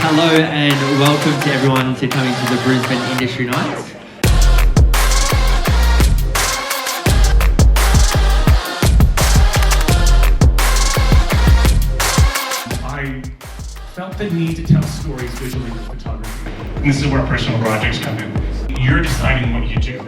Hello and welcome to everyone to coming to the Brisbane Industry Nights. I felt the need to tell stories visually with photography. And this is where personal projects come in. You're deciding what you do.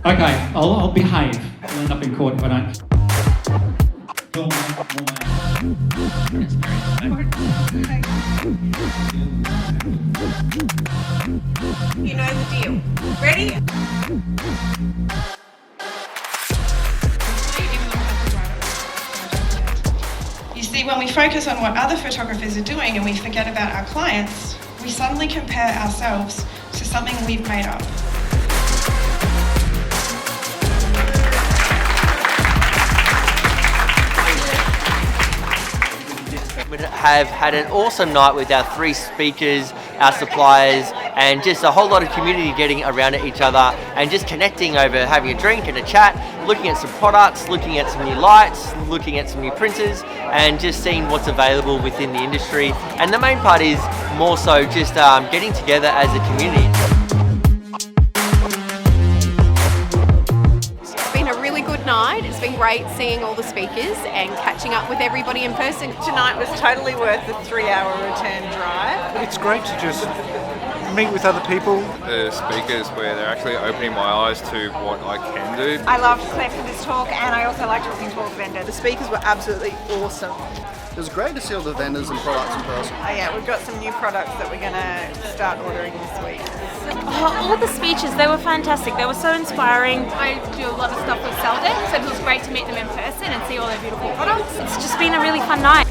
Okay, I'll behave. I'll end up in court if I don't. You know the deal. Ready? You see, when we focus on what other photographers are doing and we forget about our clients, we suddenly compare ourselves to something we've made up. We have had an awesome night with our 3 speakers, our suppliers, and just a whole lot of community getting around each other and just connecting over having a drink and a chat, looking at some products, looking at some new lights, looking at some new printers, and just seeing what's available within the industry. And the main part is more so just getting together as a community. Night. It's been great seeing all the speakers and catching up with everybody in person. Tonight was totally worth the 3-hour return drive. It's great to just meet with other people. The speakers where they're actually opening my eyes to what I can do. I loved Clifton's talk and I also liked talking to all the vendors. The speakers were absolutely awesome. It was great to see all the vendors and products in person. Oh yeah, we've got some new products that we're going to start ordering this week. All the speeches, they were fantastic. They were so inspiring. I do a lot of stuff with Selden, so it was great to meet them in person and see all their beautiful products. It's just been a really fun night.